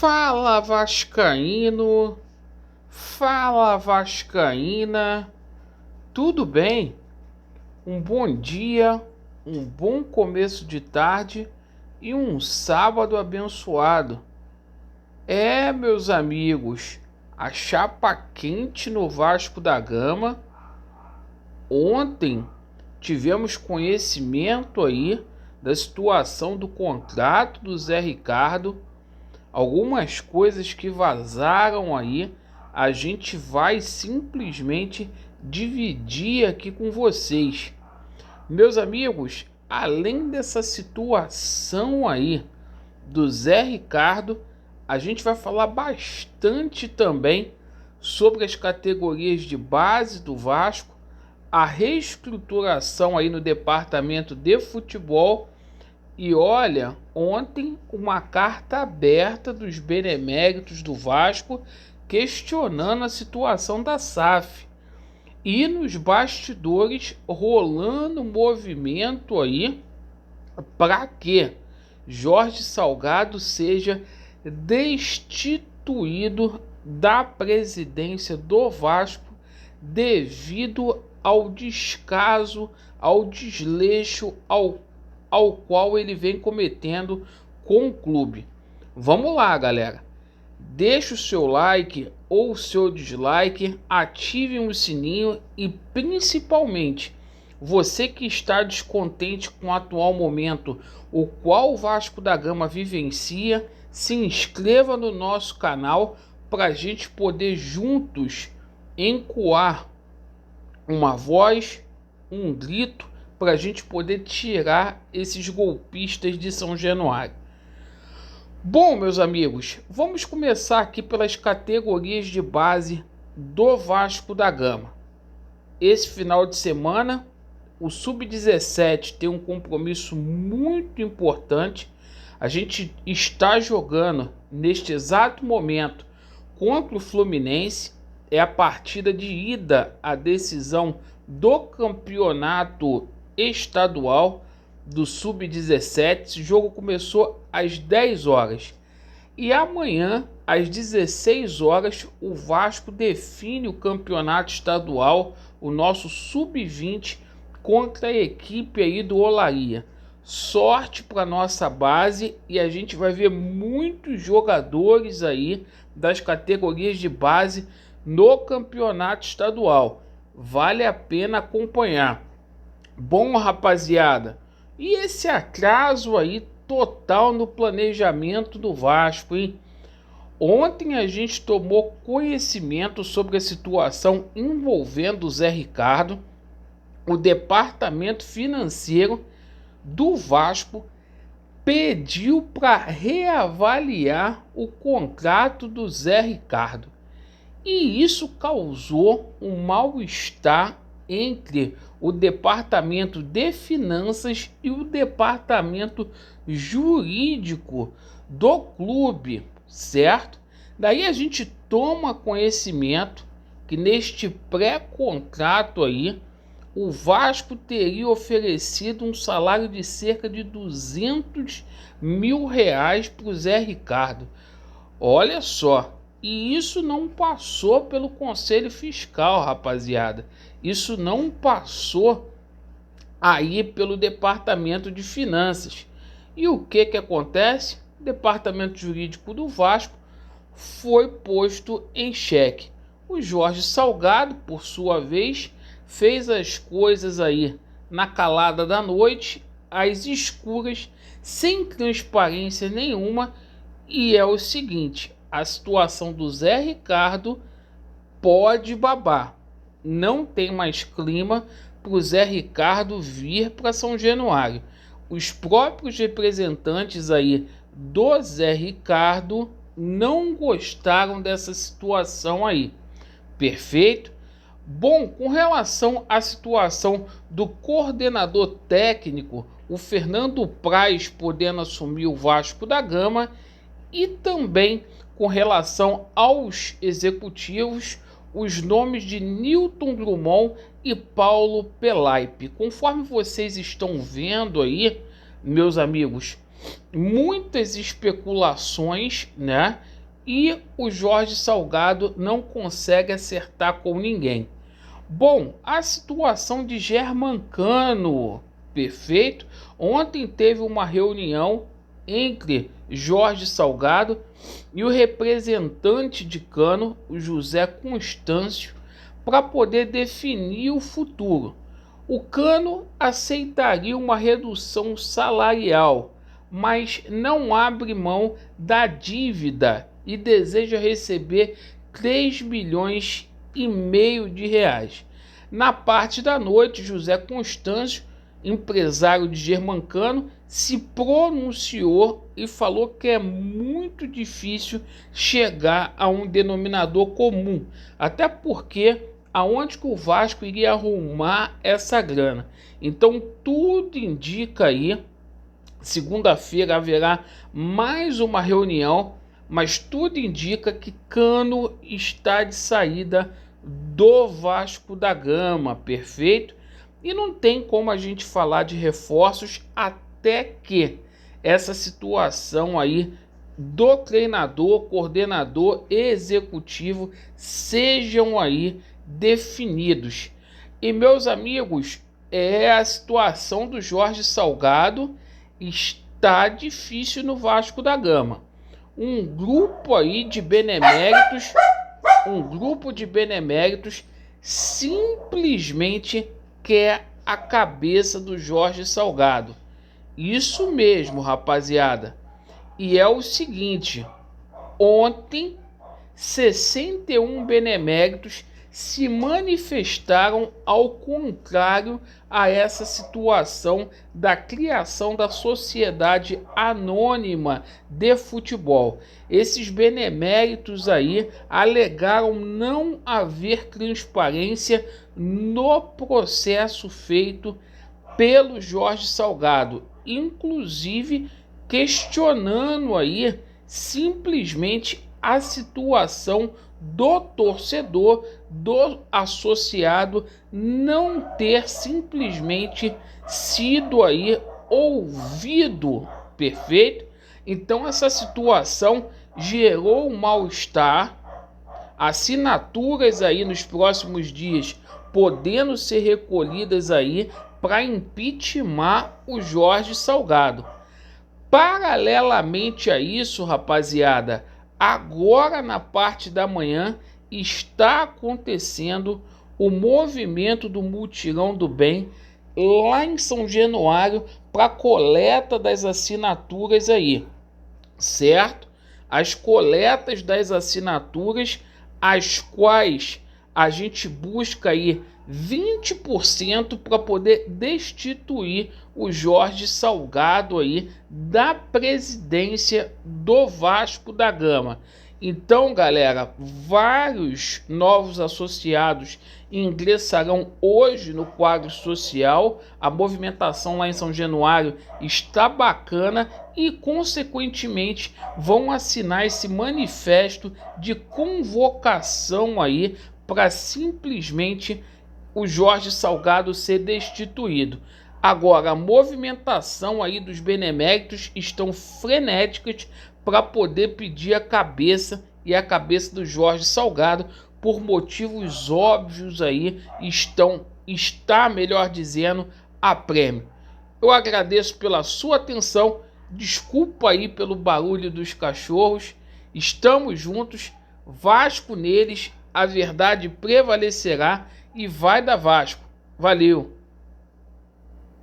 Fala Vascaíno, fala Vascaína, tudo bem? Um bom dia, um bom começo de tarde e um sábado abençoado. Meus amigos, a chapa quente no Vasco da Gama. Ontem tivemos conhecimento aí da situação do contrato do Zé Ricardo. Algumas coisas que vazaram aí, a gente vai simplesmente dividir aqui com vocês. Meus amigos, além dessa situação aí do Zé Ricardo, a gente vai falar bastante também sobre as categorias de base do Vasco, a reestruturação aí no departamento de futebol. E olha, ontem uma carta aberta dos beneméritos do Vasco questionando a situação da SAF. E nos bastidores rolando um movimento aí para que Jorge Salgado seja destituído da presidência do Vasco devido ao descaso, ao desleixo, ao qual ele vem cometendo com o clube. Vamos lá, galera. Deixe o seu like ou o seu dislike, ativem o sininho e principalmente você que está descontente com o atual momento, o qual o Vasco da Gama vivencia, se inscreva no nosso canal para a gente poder juntos encoar uma voz, um grito, para a gente poder tirar esses golpistas de São Januário. Bom, meus amigos, vamos começar aqui pelas categorias de base do Vasco da Gama. Esse final de semana, o Sub-17 tem um compromisso muito importante. A gente está jogando neste exato momento contra o Fluminense. É a partida de ida à decisão do campeonato estadual do Sub-17. Esse jogo começou às 10 horas. E amanhã, às 16 horas, o Vasco define o campeonato estadual, o nosso Sub-20, contra a equipe aí do Olaria. Sorte para nossa base e a gente vai ver muitos jogadores aí das categorias de base no campeonato estadual. Vale a pena acompanhar. Bom, rapaziada, e esse atraso aí total no planejamento do Vasco, hein? Ontem a gente tomou conhecimento sobre a situação envolvendo o Zé Ricardo. O departamento financeiro do Vasco pediu para reavaliar o contrato do Zé Ricardo. E isso causou um mal-estar entre o departamento de finanças e o departamento jurídico do clube, certo? Daí a gente toma conhecimento que neste pré-contrato aí, o Vasco teria oferecido um salário de cerca de R$200 mil para o Zé Ricardo. Olha só. E isso não passou pelo Conselho Fiscal, rapaziada. Isso não passou aí pelo Departamento de Finanças. E o que acontece? O Departamento Jurídico do Vasco foi posto em xeque. O Jorge Salgado, por sua vez, fez as coisas aí na calada da noite, às escuras, sem transparência nenhuma. E é o seguinte: a situação do Zé Ricardo pode babar. Não tem mais clima para o Zé Ricardo vir para São Januário. Os próprios representantes aí do Zé Ricardo não gostaram dessa situação aí. Perfeito? Bom, com relação à situação do coordenador técnico, o Fernando Praz podendo assumir o Vasco da Gama, e também com relação aos executivos, os nomes de Newton Drummond e Paulo Pelaipe. Conforme vocês estão vendo aí, meus amigos, muitas especulações, né? E o Jorge Salgado não consegue acertar com ninguém. Bom, a situação de Germancano, perfeito. Ontem teve uma reunião entre Jorge Salgado e o representante de Cano, o José Constâncio, para poder definir o futuro. O Cano aceitaria uma redução salarial, mas não abre mão da dívida e deseja receber 3,5 milhões de reais. Na parte da noite, José Constâncio, empresário de Germancano, se pronunciou e falou que é muito difícil chegar a um denominador comum, até porque aonde que o Vasco iria arrumar essa grana? Então tudo indica aí, segunda-feira haverá mais uma reunião, mas tudo indica que Cano está de saída do Vasco da Gama, perfeito? E não tem como a gente falar de reforços até que essa situação aí do treinador, coordenador e executivo sejam aí definidos. E meus amigos, a situação do Jorge Salgado está difícil no Vasco da Gama. Um grupo de beneméritos simplesmente quer a cabeça do Jorge Salgado. Isso mesmo, rapaziada. E é o seguinte, ontem 61 beneméritos se manifestaram ao contrário a essa situação da criação da Sociedade Anônima de Futebol. Esses beneméritos aí alegaram não haver transparência no processo feito pelo Jorge Salgado, inclusive questionando aí simplesmente a situação do torcedor, do associado não ter simplesmente sido aí ouvido, perfeito? Então essa situação gerou um mal-estar, assinaturas aí nos próximos dias podendo ser recolhidas aí para impeachment o Jorge Salgado. Paralelamente a isso, rapaziada, agora na parte da manhã está acontecendo o movimento do Mutirão do Bem lá em São Januário para coleta das assinaturas aí, certo? As coletas das assinaturas, as quais a gente busca aí 20% para poder destituir o Jorge Salgado aí da presidência do Vasco da Gama. Então, galera, vários novos associados ingressarão hoje no quadro social. A movimentação lá em São Januário está bacana e, consequentemente, vão assinar esse manifesto de convocação aí para simplesmente o Jorge Salgado ser destituído. Agora, a movimentação aí dos beneméritos estão frenéticas para poder pedir a cabeça do Jorge Salgado por motivos óbvios aí, está melhor dizendo, a prêmio. Eu agradeço pela sua atenção, desculpa aí pelo barulho dos cachorros, estamos juntos, Vasco neles, a verdade prevalecerá e vai dar Vasco. Valeu!